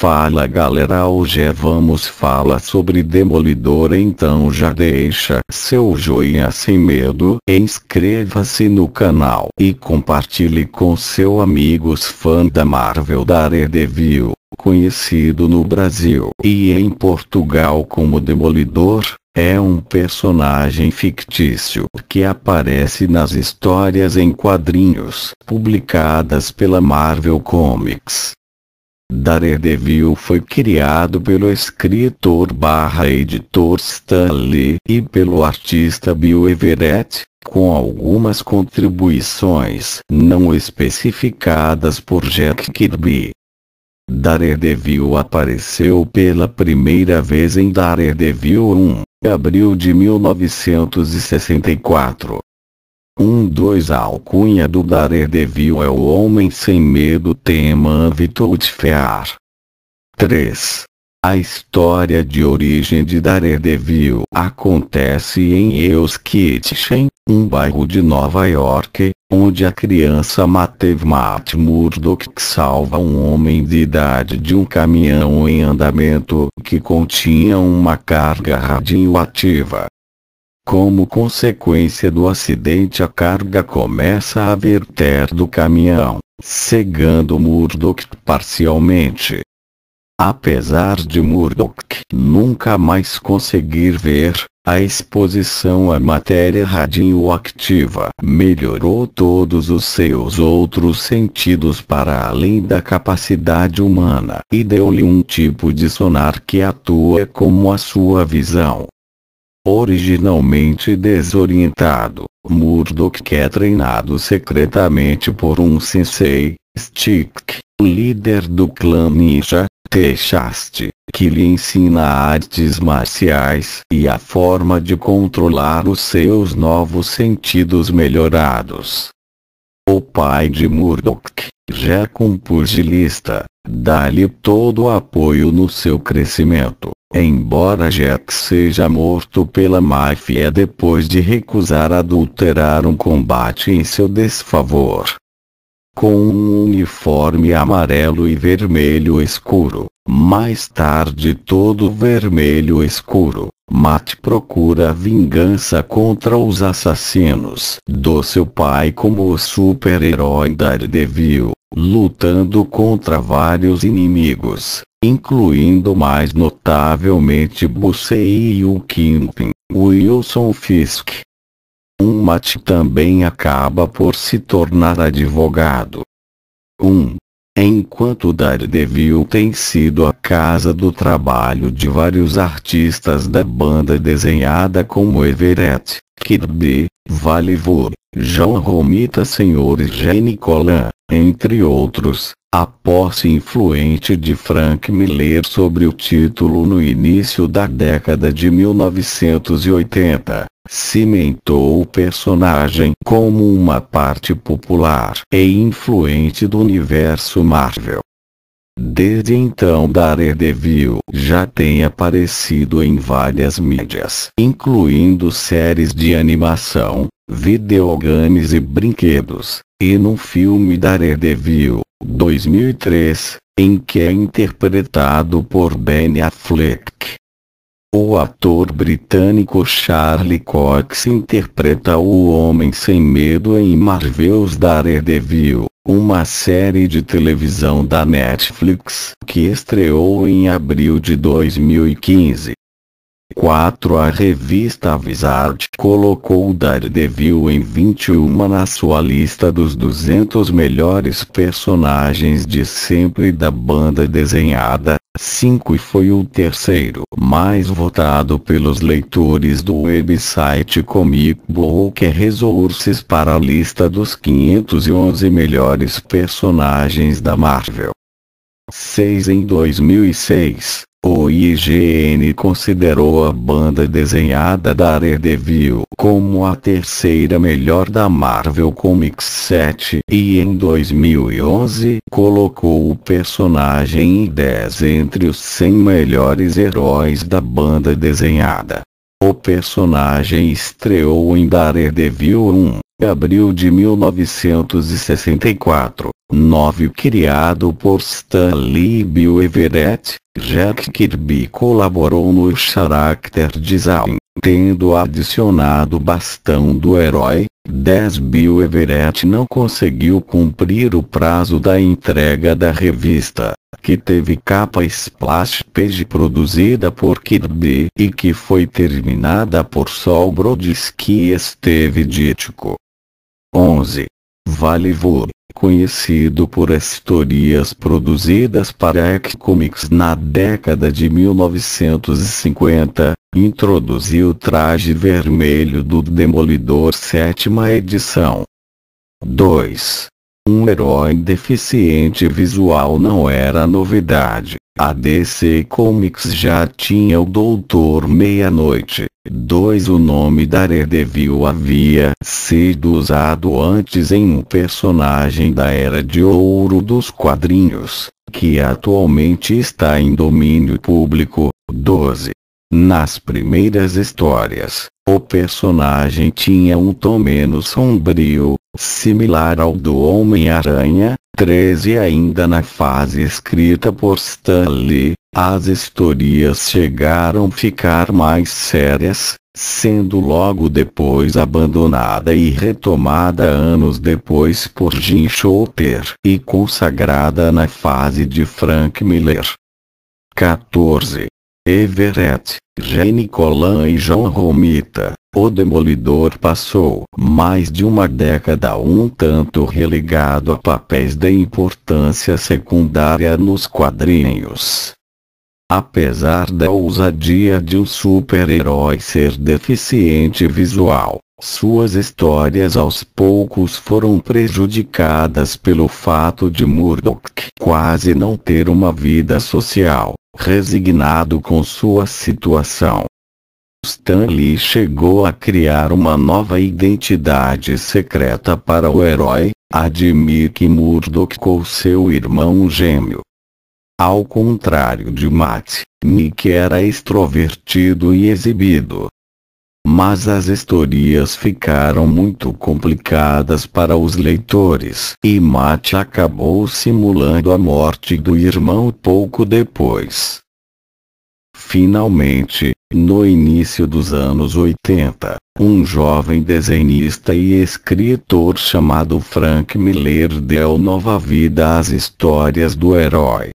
Fala galera, hoje vamos falar sobre Demolidor, então já deixa seu joinha sem medo, inscreva-se no canal e compartilhe com seus amigos fã da Marvel. Daredevil, conhecido no Brasil e em Portugal como Demolidor, é um personagem fictício que aparece nas histórias em quadrinhos publicadas pela Marvel Comics. Daredevil foi criado pelo escritor/editor Stan Lee e pelo artista Bill Everett, com algumas contribuições não especificadas por Jack Kirby. Daredevil apareceu pela primeira vez em Daredevil 1, abril de 1964. 2 A alcunha do Daredevil é o Homem Sem Medo, tema Without Fear. 3. A história de origem de Daredevil acontece em Hell's Kitchen, um bairro de Nova York, onde a criança Matt Murdock salva um homem de idade de um caminhão em andamento que continha uma carga radioativa. Como consequência do acidente, a carga começa a verter do caminhão, cegando Murdock parcialmente. Apesar de Murdock nunca mais conseguir ver, a exposição à matéria radioativa melhorou todos os seus outros sentidos para além da capacidade humana e deu-lhe um tipo de sonar que atua como a sua visão. Originalmente desorientado, Murdock é treinado secretamente por um sensei, Stick, líder do clã ninja, T-Shast, que lhe ensina artes marciais e a forma de controlar os seus novos sentidos melhorados. O pai de Murdock, Jack, um pugilista, dá-lhe todo o apoio no seu crescimento, embora Jack seja morto pela máfia depois de recusar adulterar um combate em seu desfavor. Com um uniforme amarelo e vermelho escuro, mais tarde todo vermelho escuro, Matt procura vingança contra os assassinos do seu pai como o super-herói Daredevil, lutando contra vários inimigos, incluindo mais notavelmente Bullseye e o Kingpin, Wilson Fisk. Matt também acaba por se tornar advogado. Enquanto Daredevil tem sido a casa do trabalho de vários artistas da banda desenhada como Everett, Kirby, Valivur, John Romita Sr. e Gene Colan, entre outros, a posse influente de Frank Miller sobre o título no início da década de 1980, cimentou o personagem como uma parte popular e influente do universo Marvel. Desde então Daredevil já tem aparecido em várias mídias, incluindo séries de animação, videogames e brinquedos, e no filme Daredevil, 2003, em que é interpretado por Ben Affleck. O ator britânico Charlie Cox interpreta o Homem Sem Medo em Marvel's Daredevil, uma série de televisão da Netflix que estreou em abril de 2015. 4. A revista Wizard colocou Daredevil em 21 na sua lista dos 200 melhores personagens de sempre da banda desenhada. 5. E foi o terceiro mais votado pelos leitores do website Comic Book Resources para a lista dos 511 melhores personagens da Marvel. 6. Em 2006, o IGN considerou a banda desenhada Daredevil como a terceira melhor da Marvel Comics 7 e em 2011 colocou o personagem em 10 entre os 100 melhores heróis da banda desenhada. O personagem estreou em Daredevil 1, abril de 1964, 9. Criado por Stan Lee e Bill Everett, Jack Kirby colaborou no character design, tendo adicionado o bastão do herói. 10. Bill Everett não conseguiu cumprir o prazo da entrega da revista, que teve capa splash page produzida por Kirby e que foi terminada por Sol Brodsky e Steve Ditko. 11. Valivur, conhecido por historias produzidas para X-Comics na década de 1950, introduziu o traje vermelho do Demolidor 7ª edição. 2. Um herói deficiente visual não era novidade. A DC Comics já tinha o Doutor Meia-Noite. 2. O nome Daredevil havia sido usado antes em um personagem da Era de Ouro dos quadrinhos, que atualmente está em domínio público. 12. Nas primeiras histórias, o personagem tinha um tom menos sombrio, similar ao do Homem-Aranha. 13. Ainda na fase escrita por Stan Lee, as histórias chegaram a ficar mais sérias, sendo logo depois abandonada e retomada anos depois por Jim Shooter e consagrada na fase de Frank Miller. 14. Everett, Gene Colan e John Romita. O Demolidor passou mais de uma década um tanto relegado a papéis de importância secundária nos quadrinhos. Apesar da ousadia de um super-herói ser deficiente visual, suas histórias aos poucos foram prejudicadas pelo fato de Murdock quase não ter uma vida social, resignado com sua situação. Stan Lee chegou a criar uma nova identidade secreta para o herói, a de Mickey Murdock com seu irmão gêmeo. Ao contrário de Matt, Mickey era extrovertido e exibido. Mas as histórias ficaram muito complicadas para os leitores e Matt acabou simulando a morte do irmão pouco depois. Finalmente, no início dos anos 80, um jovem desenhista e escritor chamado Frank Miller deu nova vida às histórias do herói.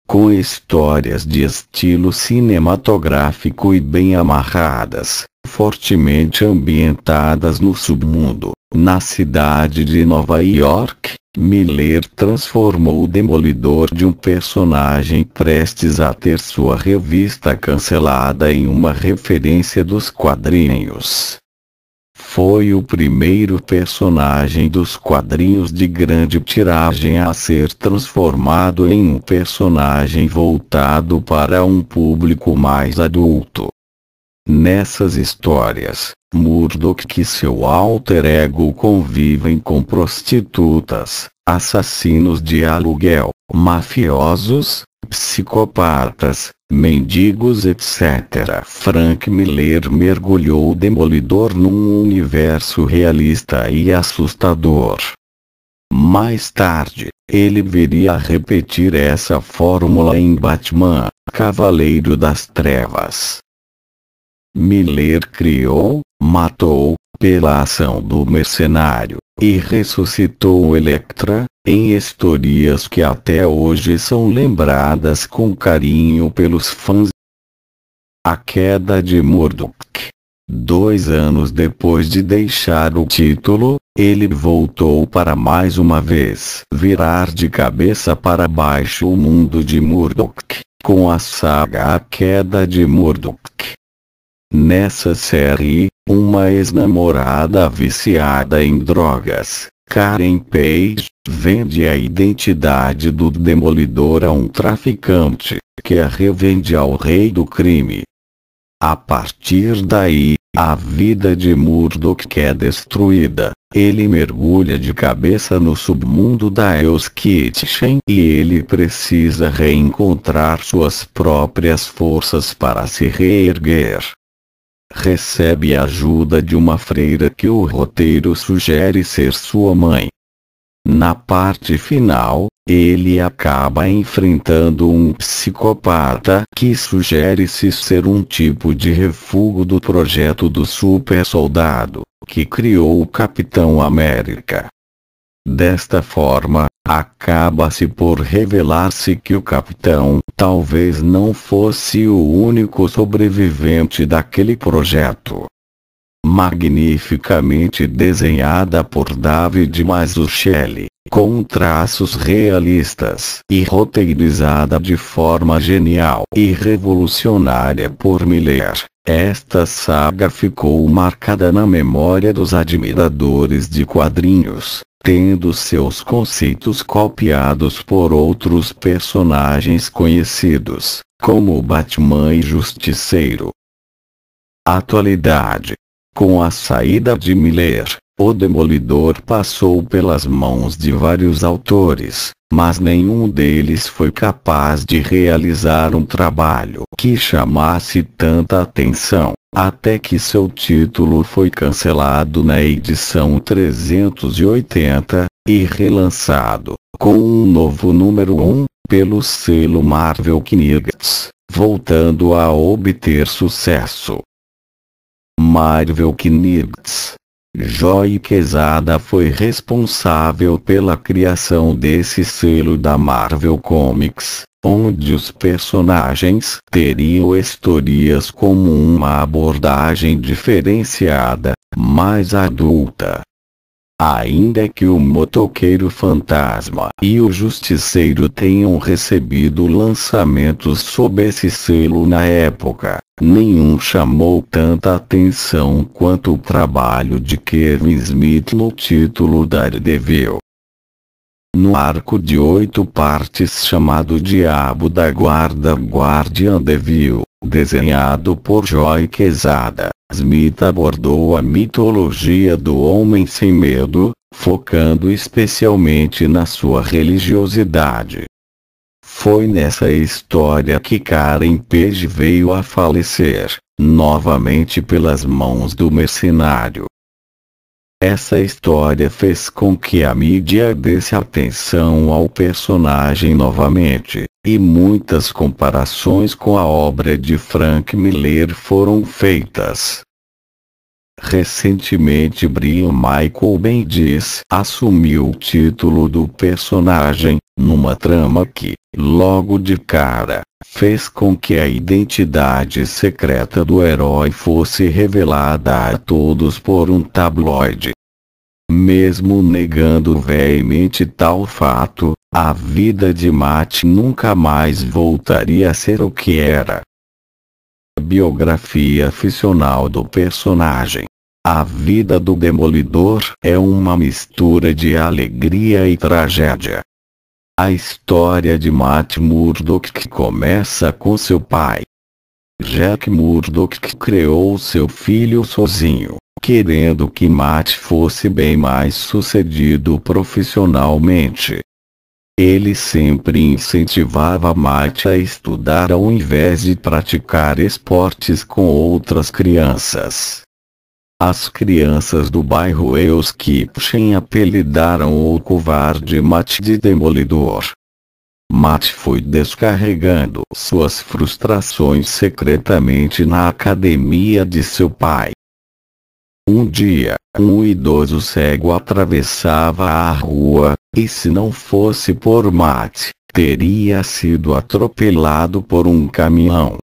Com histórias de estilo cinematográfico e bem amarradas, fortemente ambientadas no submundo, na cidade de Nova York, Miller transformou o Demolidor de um personagem prestes a ter sua revista cancelada em uma referência dos quadrinhos. Foi o primeiro personagem dos quadrinhos de grande tiragem a ser transformado em um personagem voltado para um público mais adulto. Nessas histórias, Murdock e seu alter ego convivem com prostitutas, assassinos de aluguel, mafiosos, psicopatas, mendigos etc. Frank Miller mergulhou o Demolidor num universo realista e assustador. Mais tarde, ele viria a repetir essa fórmula em Batman, Cavaleiro das Trevas. Miller criou, matou, pela ação do mercenário, e ressuscitou Elektra, em histórias que até hoje são lembradas com carinho pelos fãs. A queda de Murdock. 2 anos depois de deixar o título, ele voltou para mais uma vez virar de cabeça para baixo o mundo de Murdock, com a saga A Queda de Murdock. Nessa série, uma ex-namorada viciada em drogas, Karen Page, vende a identidade do Demolidor a um traficante, que a revende ao rei do crime. A partir daí, a vida de Murdock é destruída. Ele mergulha de cabeça no submundo da Hell's Kitchen e ele precisa reencontrar suas próprias forças para se reerguer. Recebe a ajuda de uma freira que o roteiro sugere ser sua mãe. Na parte final, ele acaba enfrentando um psicopata que sugere-se ser um tipo de refúgio do projeto do super soldado, que criou o Capitão América. Desta forma, acaba-se por revelar-se que o capitão talvez não fosse o único sobrevivente daquele projeto. Magnificamente desenhada por David Mazzucchelli, com traços realistas e roteirizada de forma genial e revolucionária por Miller, esta saga ficou marcada na memória dos admiradores de quadrinhos, tendo seus conceitos copiados por outros personagens conhecidos, como Batman e Justiceiro. Atualidade. Com a saída de Miller, o Demolidor passou pelas mãos de vários autores, mas nenhum deles foi capaz de realizar um trabalho que chamasse tanta atenção, até que seu título foi cancelado na edição 380, e relançado, com um novo número 1, pelo selo Marvel Knights, voltando a obter sucesso. Marvel Knights. Joe Quesada foi responsável pela criação desse selo da Marvel Comics, onde os personagens teriam histórias como uma abordagem diferenciada, mais adulta. Ainda que o Motoqueiro Fantasma e o Justiceiro tenham recebido lançamentos sob esse selo na época, nenhum chamou tanta atenção quanto o trabalho de Kevin Smith no título Daredevil. No arco de 8 partes chamado Diabo da Guarda Guardian Devil, desenhado por Joe Quesada, Smith abordou a mitologia do Homem Sem Medo, focando especialmente na sua religiosidade. Foi nessa história que Karen Page veio a falecer, novamente pelas mãos do mercenário. Essa história fez com que a mídia desse atenção ao personagem novamente, e muitas comparações com a obra de Frank Miller foram feitas. Recentemente Brian Michael Bendis assumiu o título do personagem, numa trama que, logo de cara, fez com que a identidade secreta do herói fosse revelada a todos por um tabloide. Mesmo negando veemente tal fato, a vida de Matt nunca mais voltaria a ser o que era. Biografia ficcional do personagem. A vida do Demolidor é uma mistura de alegria e tragédia. A história de Matt Murdock começa com seu pai. Jack Murdock criou seu filho sozinho, querendo que Matt fosse bem mais sucedido profissionalmente. Ele sempre incentivava Matt a estudar ao invés de praticar esportes com outras crianças. As crianças do bairro Euskipchen apelidaram o covarde Matt de Demolidor. Matt foi descarregando suas frustrações secretamente na academia de seu pai. Um dia, um idoso cego atravessava a rua, e se não fosse por Matt, teria sido atropelado por um caminhão.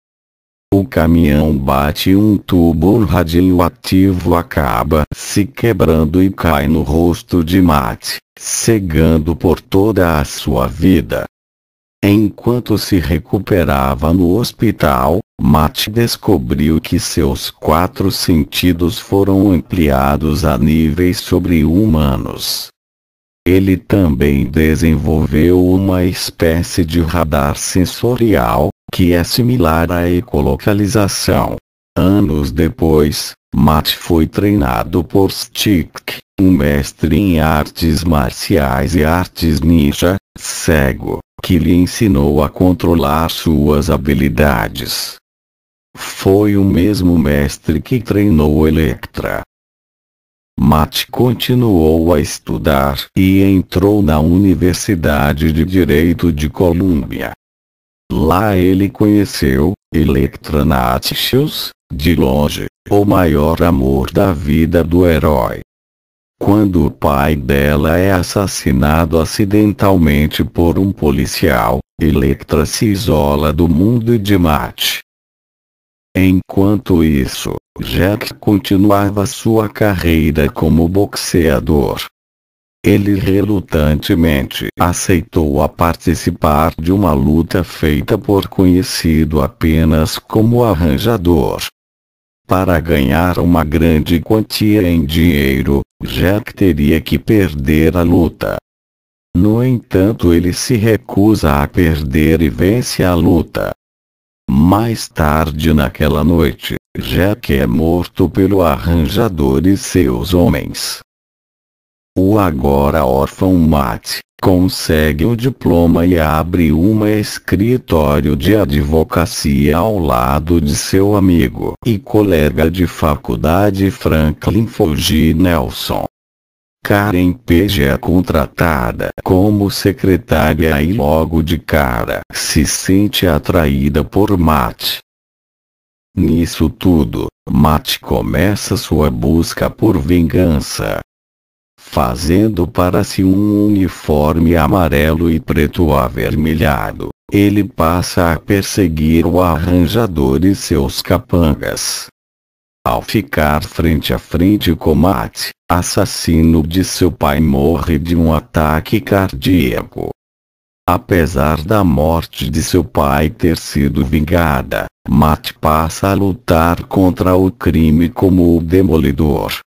O caminhão bate um tubo radioativo, acaba se quebrando e cai no rosto de Matt, cegando por toda a sua vida. Enquanto se recuperava no hospital, Matt descobriu que seus 4 sentidos foram ampliados a níveis sobre-humanos. Ele também desenvolveu uma espécie de radar sensorial, que é similar à ecolocalização. Anos depois, Matt foi treinado por Stick, um mestre em artes marciais e artes ninja, cego, que lhe ensinou a controlar suas habilidades. Foi o mesmo mestre que treinou Elektra. Matt continuou a estudar e entrou na Universidade de Direito de Columbia. Lá ele conheceu Electra Natchius, de longe, o maior amor da vida do herói. Quando o pai dela é assassinado acidentalmente por um policial, Electra se isola do mundo de Matt. Enquanto isso, Jack continuava sua carreira como boxeador. Ele relutantemente aceitou a participar de uma luta feita por conhecido apenas como arranjador. Para ganhar uma grande quantia em dinheiro, Jack teria que perder a luta. No entanto, ele se recusa a perder e vence a luta. Mais tarde naquela noite, Jack é morto pelo arranjador e seus homens. O agora órfão Matt consegue o diploma e abre um escritório de advocacia ao lado de seu amigo e colega de faculdade Franklin Foggy Nelson. Karen Page é contratada como secretária e logo de cara se sente atraída por Matt. Nisso tudo, Matt começa sua busca por vingança. Fazendo para si um uniforme amarelo e preto avermelhado, ele passa a perseguir o arranjador e seus capangas. Ao ficar frente a frente com Matt, assassino de seu pai morre de um ataque cardíaco. Apesar da morte de seu pai ter sido vingada, Matt passa a lutar contra o crime como o Demolidor,